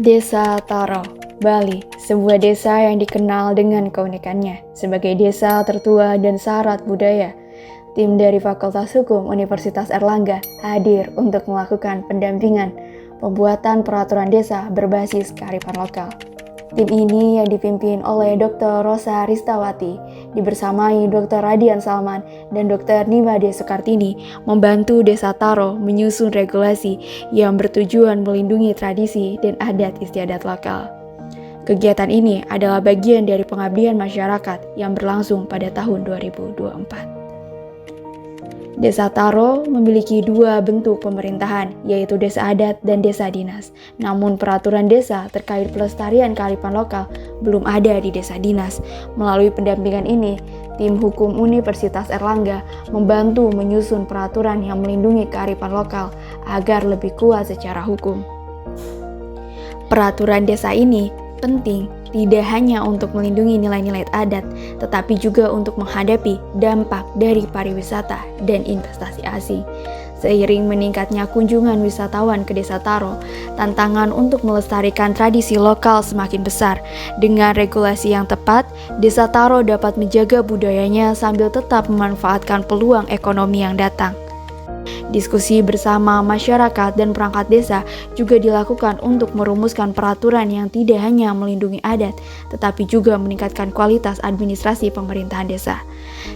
Desa Taro, Bali, sebuah desa yang dikenal dengan keunikannya sebagai desa tertua dan syarat budaya. Tim dari Fakultas Hukum Universitas Airlangga hadir untuk melakukan pendampingan pembuatan peraturan desa berbasis kearifan lokal. Tim ini yang dipimpin oleh Dr. Rosa Ristawati, dibersamai Dr. Radian Salman dan Dr. Nimade Soekartini membantu Desa Taro menyusun regulasi yang bertujuan melindungi tradisi dan adat istiadat lokal. Kegiatan ini adalah bagian dari pengabdian masyarakat yang berlangsung pada tahun 2024. Desa Taro memiliki dua bentuk pemerintahan, yaitu desa adat dan desa dinas. Namun peraturan desa terkait pelestarian kearifan lokal belum ada di desa dinas. Melalui pendampingan ini, tim hukum Universitas Airlangga membantu menyusun peraturan yang melindungi kearifan lokal agar lebih kuat secara hukum. Peraturan desa ini penting tidak hanya untuk melindungi nilai-nilai adat, tetapi juga untuk menghadapi dampak dari pariwisata dan investasi asing. Seiring meningkatnya kunjungan wisatawan ke Desa Taro, tantangan untuk melestarikan tradisi lokal semakin besar. Dengan regulasi yang tepat, Desa Taro dapat menjaga budayanya sambil tetap memanfaatkan peluang ekonomi yang datang. Diskusi bersama masyarakat dan perangkat desa juga dilakukan untuk merumuskan peraturan yang tidak hanya melindungi adat, tetapi juga meningkatkan kualitas administrasi pemerintahan desa.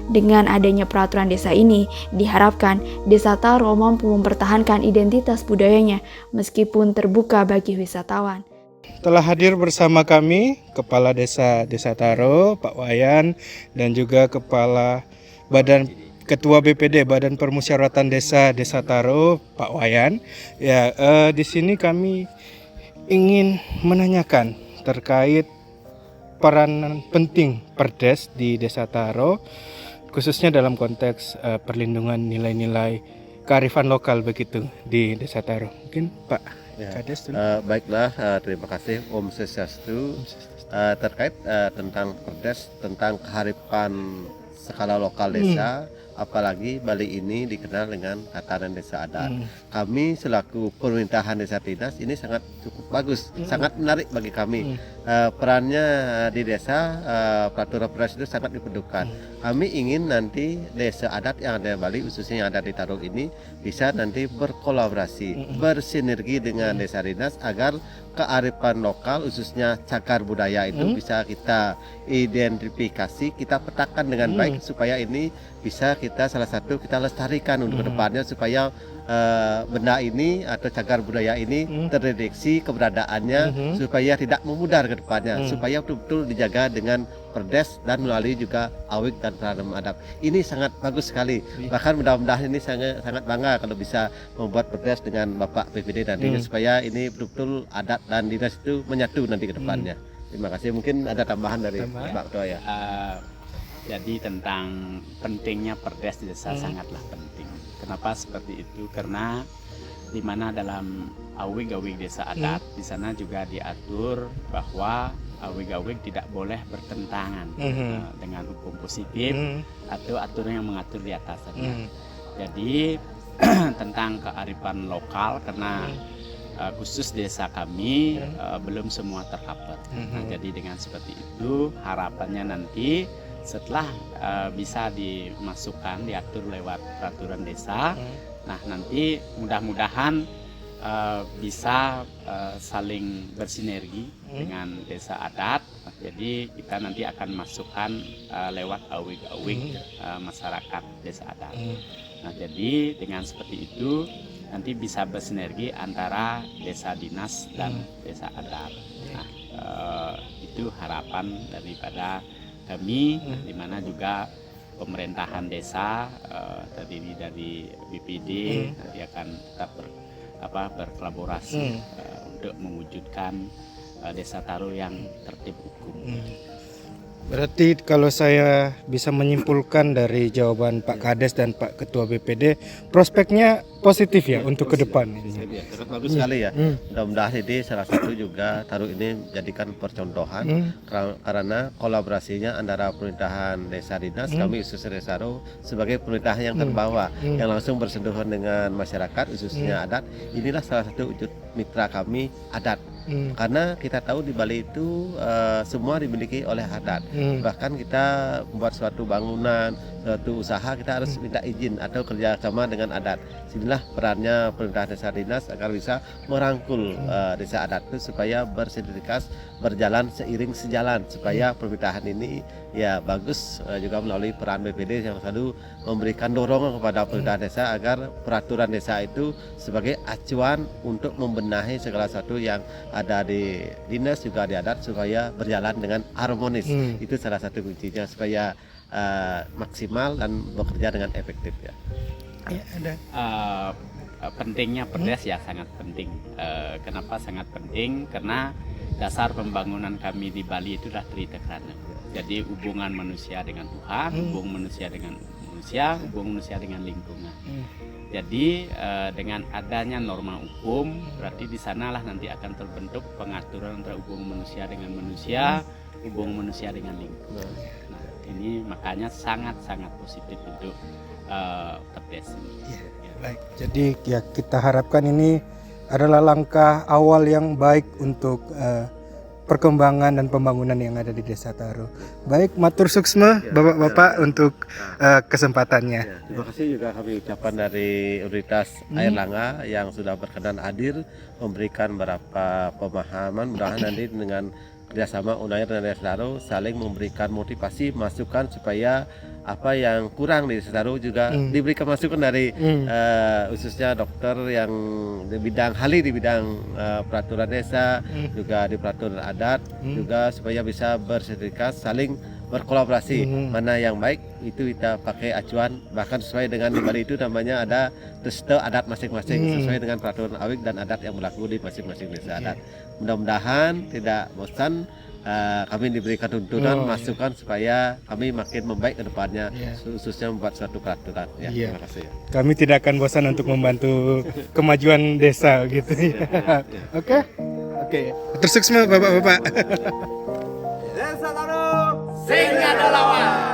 Dengan adanya peraturan desa ini, diharapkan Desa Taro mampu mempertahankan identitas budayanya meskipun terbuka bagi wisatawan. Telah hadir bersama kami Kepala Desa Taro, Pak Wayan, dan juga Ketua BPD Badan Permusyawaratan Desa Taro, Pak Wayan. Ya, di sini kami ingin menanyakan terkait peranan penting Perdes di Desa Taro, khususnya dalam konteks perlindungan nilai-nilai kearifan lokal begitu di Desa Taro. Mungkin Pak Kades dulu. Baiklah, terima kasih Om Swastiastu. Terkait tentang Perdes tentang kearifan skala lokal desa, apalagi Bali ini dikenal dengan tatanan desa adat. Kami selaku pemerintahan desa dinas ini sangat cukup bagus, sangat menarik bagi kami. Perannya di desa, peraturan Perdes itu sangat diperlukan. Kami ingin nanti desa adat yang ada di Bali, khususnya yang ada di Taro ini, bisa nanti berkolaborasi, bersinergi dengan desa dinas agar kearifan lokal khususnya cagar budaya itu bisa kita identifikasi, kita petakan dengan baik supaya ini bisa kita kita lestarikan untuk kedepannya supaya benda ini atau cagar budaya ini terdeteksi keberadaannya supaya tidak memudar ke depannya, supaya betul-betul dijaga dengan Perdes dan melalui juga awik dan tanam adat. Ini sangat bagus sekali. Bahkan mudah-mudahan ini sangat bangga kalau bisa membuat Perdes dengan Bapak PPD nanti supaya ini betul-betul adat dan dinas itu menyatu nanti ke depannya. Terima kasih. Mungkin ada tambahan dari Pak Ketua ya. Jadi tentang pentingnya Perdes di desa sangatlah penting. Kenapa seperti itu? Karena di mana dalam awik-awik desa adat di sana juga diatur bahwa awik-awik tidak boleh bertentangan dengan hukum positif atau aturan yang mengatur di atasnya. Jadi tentang kearifan lokal karena khusus desa kami belum semua tercover. Jadi dengan seperti itu harapannya nanti setelah bisa dimasukkan diatur lewat peraturan desa, nah nanti mudah-mudahan bisa saling bersinergi dengan desa adat. Jadi kita nanti akan masukkan lewat awik-awik masyarakat desa adat. Nah jadi dengan seperti itu nanti bisa bersinergi antara desa dinas dan desa adat. Nah itu harapan daripada kami, di mana juga pemerintahan desa terdiri dari BPD nanti akan tetap berkolaborasi untuk mewujudkan Desa Taro yang tertib hukum. Berarti kalau saya bisa menyimpulkan dari jawaban Pak Kades dan Pak Ketua BPD, prospeknya positif ya untuk ke depan. Sangat bagus sekali ya. Mudah-mudahan ini salah satu juga Taro ini jadikan percontohan karena kolaborasinya antara pemerintahan desa dinas, kami khususnya Desa Taro sebagai pemerintahan yang terbawah yang langsung bersentuhan dengan masyarakat khususnya adat. Inilah salah satu wujud mitra kami adat Karena kita tahu di Bali itu semua dimiliki oleh adat. Bahkan kita membuat suatu bangunan, suatu usaha, kita harus minta izin atau kerjasama dengan adat. Sinilah perannya pemerintah desa dinas agar bisa merangkul desa adat itu supaya bersinergitas, berjalan seiring sejalan, supaya pemerintahan ini ya bagus, juga melalui peran BPD yang selalu memberikan dorongan kepada pemerintah desa agar peraturan desa itu sebagai acuan untuk membenahi segala sesuatu yang ada di dinas juga di adat supaya berjalan dengan harmonis. Itu salah satu kuncinya supaya maksimal dan bekerja dengan efektif ya. Ya, ada. Pentingnya perdes ya sangat penting. Kenapa sangat penting? Karena dasar pembangunan kami di Bali itu adalah tritekrana. Jadi hubungan manusia dengan Tuhan, hubungan manusia dengan manusia, hubungan manusia dengan lingkungan. Jadi dengan adanya norma hukum, berarti di sanalah nanti akan terbentuk pengaturan antara hubungan manusia dengan manusia, hubungan manusia dengan lingkungan. Nah, ini makanya sangat-sangat positif untuk perdes. Baik, jadi ya kita harapkan ini adalah langkah awal yang baik untuk perkembangan dan pembangunan yang ada di Desa Taro. Baik, matur suksma Bapak-bapak untuk kesempatannya. Ya, terima kasih juga kami ucapkan dari Universitas Airlangga yang sudah berkenan hadir memberikan beberapa pemahaman. Mudah-mudahan nanti dengan kerjasama Unair dan Desa Taro saling memberikan motivasi, masukan supaya apa yang kurang di Desa Taro juga diberikan masukan dari khususnya dokter yang di bidang di bidang peraturan desa, juga di peraturan adat, juga supaya bisa bersertifikat saling berkolaborasi. Mana yang baik itu kita pakai acuan, bahkan sesuai dengan di Bali itu namanya ada resto adat masing-masing sesuai dengan peraturan awik dan adat yang berlaku di masing-masing desa adat. Mudah-mudahan tidak bosan kami diberikan tuntunan, masukan supaya kami makin membaik ke depannya, khususnya membuat suatu peraturan. Ya, terima kasih. Kami tidak akan bosan untuk membantu kemajuan desa gitu. Oke. Terus sukses Bapak-bapak. Desa Taro, Singa Dalawan.